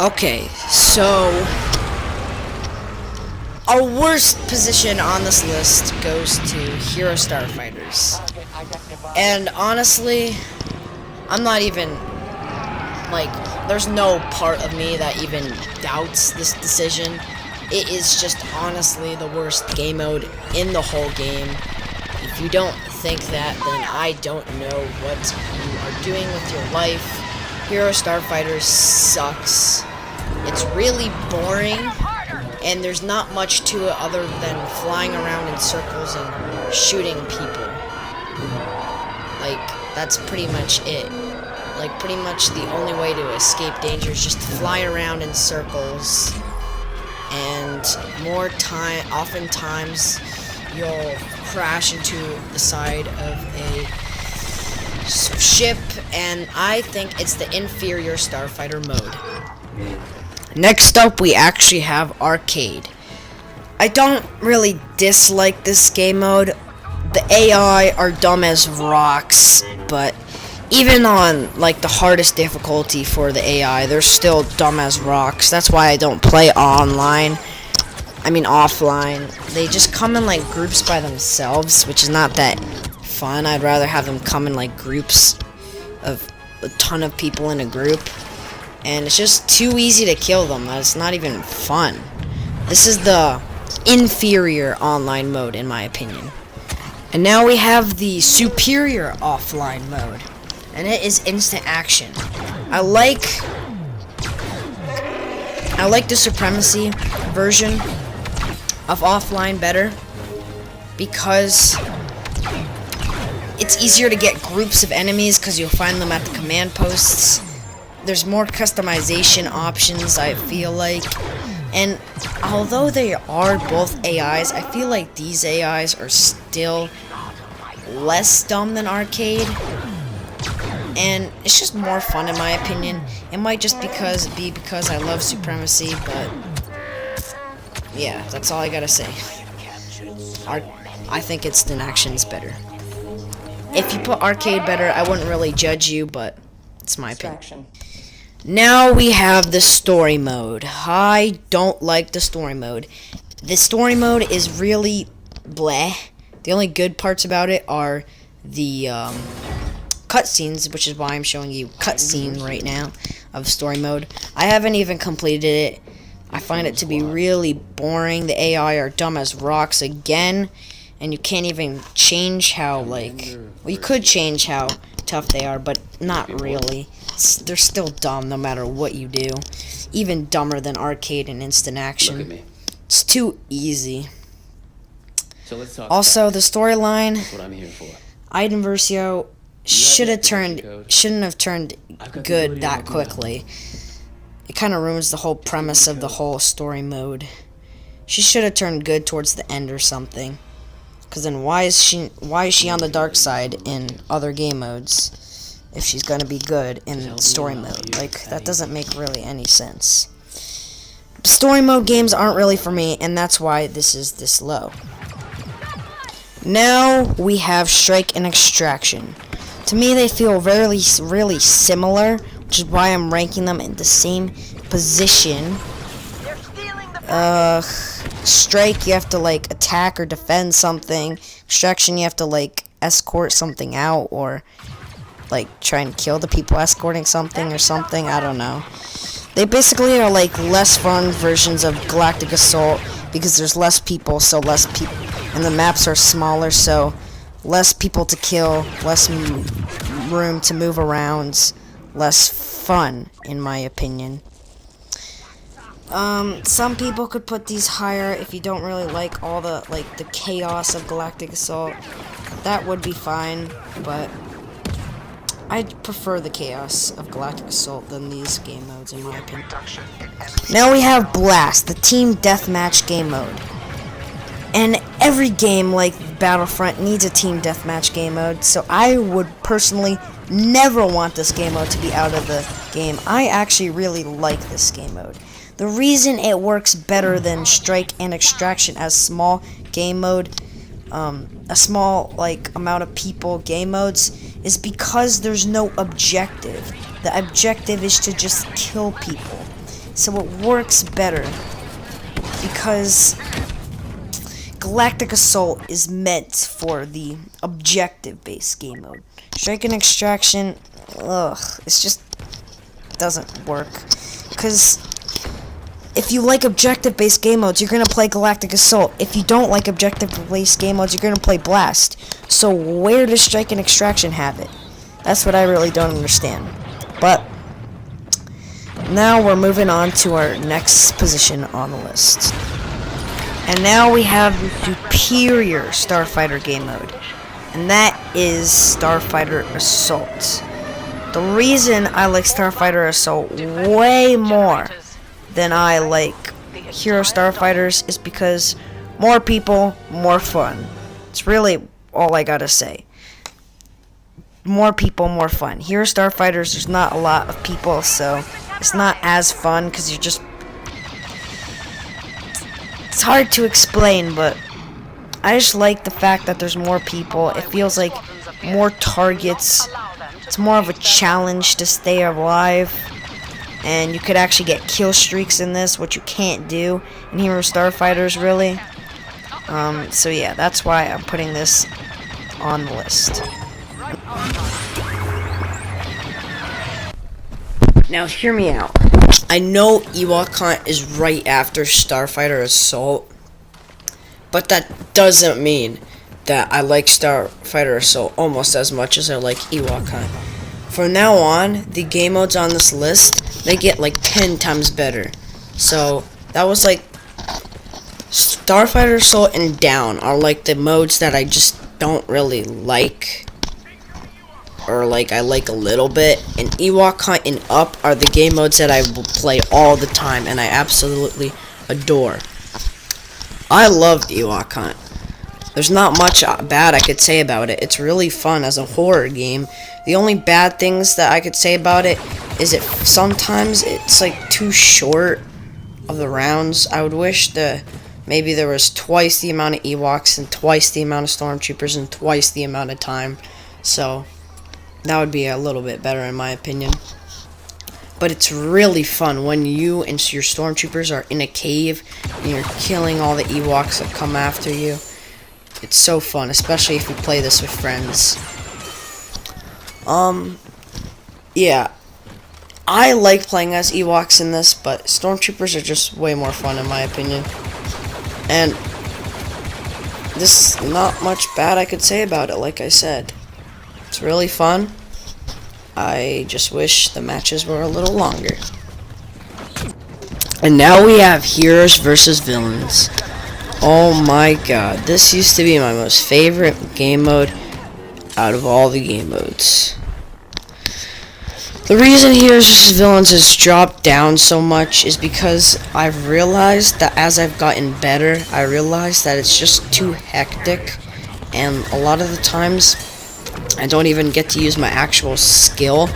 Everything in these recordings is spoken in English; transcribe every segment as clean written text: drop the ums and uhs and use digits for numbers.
Okay, so our worst position on this list goes to Hero Starfighters. And honestly, I'm not even, like, there's no part of me that even doubts this decision. It is just honestly the worst game mode in the whole game. If you don't think that, then I don't know what you are doing with your life. Hero Starfighters sucks. It's really boring, and there's not much to it other than flying around in circles and shooting people. Like, that's pretty much it. Like, pretty much the only way to escape danger is just to fly around in circles. And oftentimes, you'll crash into the side of a ship, and I think it's the inferior Starfighter mode. Next up, we actually have Arcade. I don't really dislike this game mode. The AI are dumb as rocks, but even on like the hardest difficulty for the AI, they're still dumb as rocks. That's why I don't play offline. They just come in like groups by themselves, which is not that fun. I'd rather have them come in like groups of a ton of people in a group. And it's just too easy to kill them. It's not even fun. This is the inferior online mode, in my opinion. And now we have the superior offline mode, and it is instant action. I like the supremacy version of offline better because it's easier to get groups of enemies because you'll find them at the command posts. There's more customization options, I feel like. And although they are both AIs, I feel like these AIs are still less dumb than Arcade. And it's just more fun in my opinion. It might just be because I love Supremacy, but yeah, that's all I gotta say. I think instant action's better. If you put Arcade better, I wouldn't really judge you, but it's my opinion. Now we have the story mode. I don't like the story mode. The story mode is really bleh. The only good parts about it are the cutscenes, which is why I'm showing you cutscene right now of story mode. I haven't even completed it. I find it to be really boring. The AI are dumb as rocks again, and you can't even change how, like, well, you could change how tough they are, but not really. They're still dumb no matter what you do. Even dumber than Arcade and instant action. Look at me. It's too easy. So let's talk Also, the storyline, That's what I'm here for. Item Versio shouldn't have turned good that quickly. It kind of ruins the whole premise of the whole story mode. She should have turned good towards the end or something. Cause then why is she on the dark side in other game modes if she's gonna be good in story mode? Like, that doesn't make really any sense. Story mode games aren't really for me, and that's why this is this low. Now we have Strike and Extraction. To me, they feel really similar, which is why I'm ranking them in the same position. Strike, you have to like attack or defend something. Extraction, you have to like escort something out or like try and kill the people escorting something or something. I don't know. They basically are like less fun versions of Galactic Assault because there's less people, so less people, and the maps are smaller, so less people to kill, less room to move around, less fun, in my opinion. Some people could put these higher if you don't really like all the, like, the chaos of Galactic Assault. That would be fine, but I prefer the chaos of Galactic Assault than these game modes, in my opinion. Now we have Blast, the team deathmatch game mode. And every game like Battlefront needs a team deathmatch game mode, so I would personally never want this game mode to be out of the game. I actually really like this game mode. The reason it works better than Strike and Extraction as small game mode, a small like amount of people game modes, is because there's no objective. The objective is to just kill people. so it works better because Galactic Assault is meant for the objective-based game mode. Strike and Extraction, it just doesn't work. Because if you like objective-based game modes, you're going to play Galactic Assault. If you don't like objective-based game modes, you're going to play Blast. So where does Strike and Extraction have it? That's what I really don't understand. But now we're moving on to our next position on the list. And now we have the superior Starfighter game mode. And that is Starfighter Assault. The reason I like Starfighter Assault way more than I like Hero Starfighters is because more people, more fun. It's really all I gotta say. More people, more fun. Hero Starfighters, there's not a lot of people, so it's not as fun because you're just... It's hard to explain, but I just like the fact that there's more people. It feels like more targets. It's more of a challenge to stay alive. And you could actually get kill streaks in this, which you can't do in Hero Starfighters, really. So yeah, that's why I'm putting this on the list. Now hear me out. I know AWK Hunt is right after Starfighter Assault, but that doesn't mean that I like Starfighter Assault almost as much as I like AWK Hunt. From now on, the game modes on this list, they get like 10 times better. So that was like Starfighter Assault and Down are like the modes that I just don't really like, or like I like a little bit, and AWK Hunt and Up are the game modes that I will play all the time and I absolutely adore. I love AWK Hunt. There's not much bad I could say about it. It's really fun as a horror game. The only bad things that I could say about it is sometimes it's like too short of the rounds. I would wish maybe there was twice the amount of Ewoks and twice the amount of stormtroopers and twice the amount of time. So that would be a little bit better in my opinion. But it's really fun when you and your stormtroopers are in a cave and you're killing all the Ewoks that come after you. It's so fun, especially if you play this with friends. Yeah. I like playing as Ewoks in this, but stormtroopers are just way more fun in my opinion. And this is not much bad I could say about it, like I said. It's really fun. I just wish the matches were a little longer. And now we have heroes versus villains. Oh my god, this used to be my most favorite game mode out of all the game modes. The reason Heroes vs. Villains has dropped down so much is because I've realized that as I've gotten better, I realized that it's just too hectic, and a lot of the times I don't even get to use my actual skill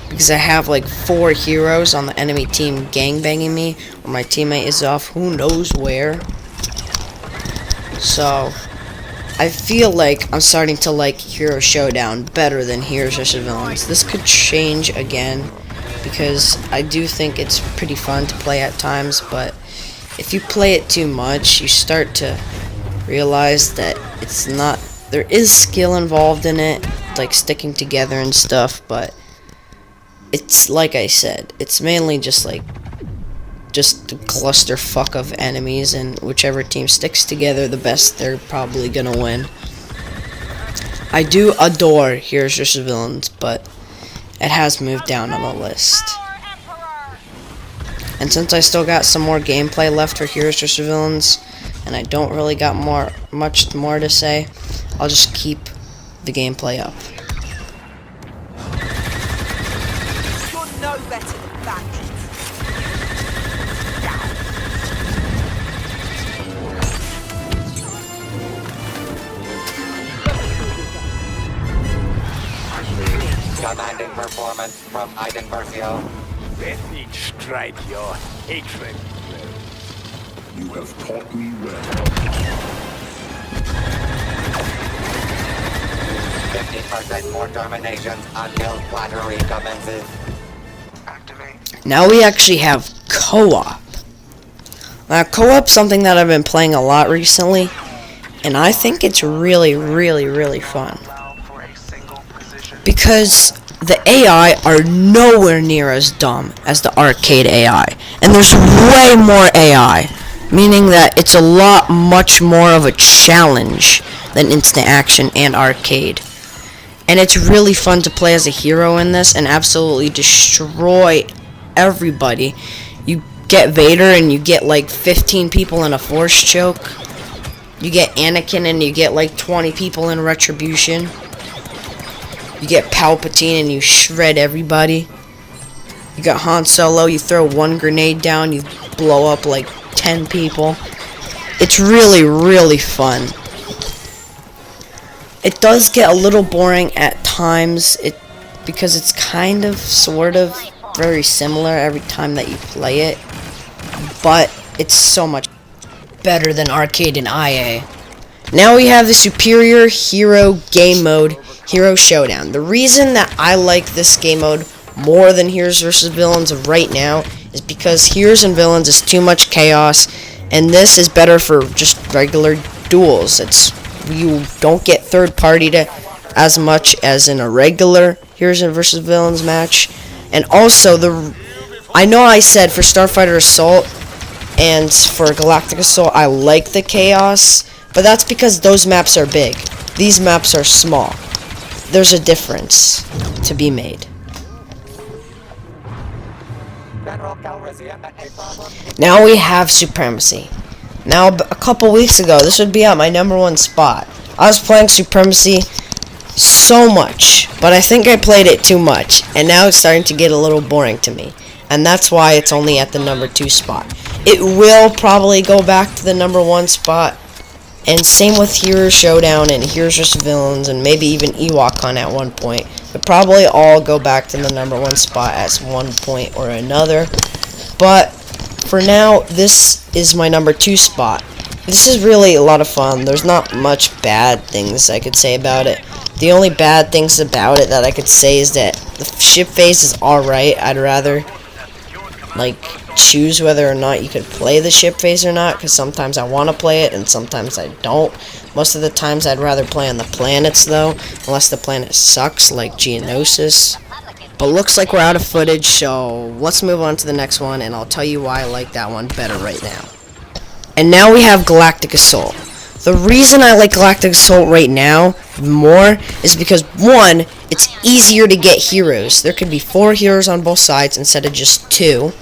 because I have like 4 heroes on the enemy team gangbanging me, or my teammate is off who knows where. So I feel like I'm starting to like Hero Showdown better than Heroes vs. Villains. This could change again because I do think it's pretty fun to play at times, but if you play it too much, you start to realize that it's not, there is skill involved in it, like sticking together and stuff, but it's like I said, it's mainly just like a clusterfuck of enemies, and whichever team sticks together the best, they're probably gonna win. I do adore Heroes vs. Villains, but it has moved down on the list. And since I still got some more gameplay left for Heroes vs. Villains, and I don't really got much more to say, I'll just keep the gameplay up. You're no better than bandits. Commanding performance from Iden Bercio. Let each strike your hatred. You have taught me well. 50% more terminations until flattery commences. Now we actually have co-op. Now, co-op's something that I've been playing a lot recently, and I think it's really, really, really fun. Because the AI are nowhere near as dumb as the arcade AI. And there's way more AI, meaning that it's a lot much more of a challenge than instant action and arcade. And it's really fun to play as a hero in this and absolutely destroy everybody. You get Vader and you get like 15 people in a force choke. You get Anakin and you get like 20 people in Retribution. You get Palpatine and you shred everybody. You got Han Solo, you throw one grenade down, you blow up like 10 people. It's really, really fun. It does get a little boring at times, because it's kind of, sort of, very similar every time that you play it. But it's so much better than arcade and IA. Now we have the superior hero game mode, Hero Showdown. The reason that I like this game mode more than Heroes vs. Villains right now is because Heroes and Villains is too much chaos, and this is better for just regular duels. You don't get third party to as much as in a regular Heroes vs. Villains match. And also, I know I said for Starfighter Assault and for Galactic Assault I like the chaos, but that's because those maps are big. These maps are small. There's a difference to be made. Now we have Supremacy. Now, a couple weeks ago, this would be at my #1 spot. I was playing Supremacy so much, but I think I played it too much, and now it's starting to get a little boring to me. And that's why it's only at the #2 spot. It will probably go back to the #1 spot. And same with Hero Showdown and Heroes vs. Villains and maybe even AWK Hunt at one point. They'll probably all go back to the #1 spot at one point or another. But for now, this is my #2 spot. This is really a lot of fun. There's not much bad things I could say about it. The only bad things about it that I could say is that the ship phase is alright. I'd rather choose whether or not you could play the ship phase or not, because sometimes I want to play it and sometimes I don't. Most of the times I'd rather play on the planets though, unless the planet sucks like Geonosis. But looks like we're out of footage, so let's move on to the next one and I'll tell you why I like that one better right now. And now we have Galactic Assault. The reason I like Galactic Assault right now more is because, one, it's easier to get heroes. There could be 4 heroes on both sides instead of just 2.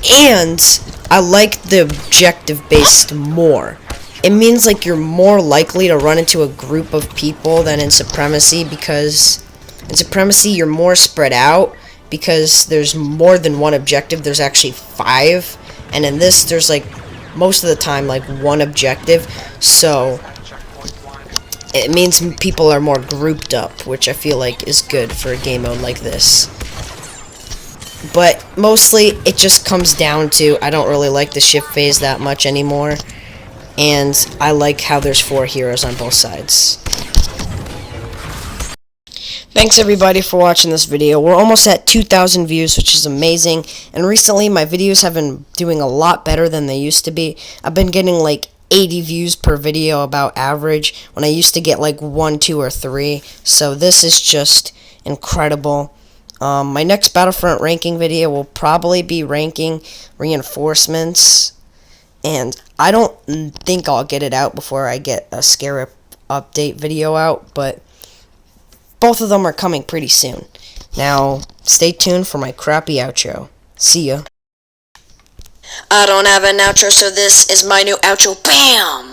And I like the objective based more. It means like you're more likely to run into a group of people than in Supremacy, because in Supremacy you're more spread out because there's more than one objective. There's actually 5, and in this there's like most of the time like one objective, so it means people are more grouped up, which I feel like is good for a game mode like this. But mostly it just comes down to I don't really like the ship phase that much anymore, and I like how there's 4 heroes on both sides. Thanks everybody for watching this video. We're almost at 2,000 views, which is amazing, and recently my videos have been doing a lot better than they used to be. I've been getting like 80 views per video about average, when I used to get like 1, 2, or 3, so this is just incredible. My next Battlefront ranking video will probably be ranking reinforcements, and I don't think I'll get it out before I get a scare update video out, but both of them are coming pretty soon. Now, stay tuned for my crappy outro. See ya. I don't have an outro, so this is my new outro. BAM!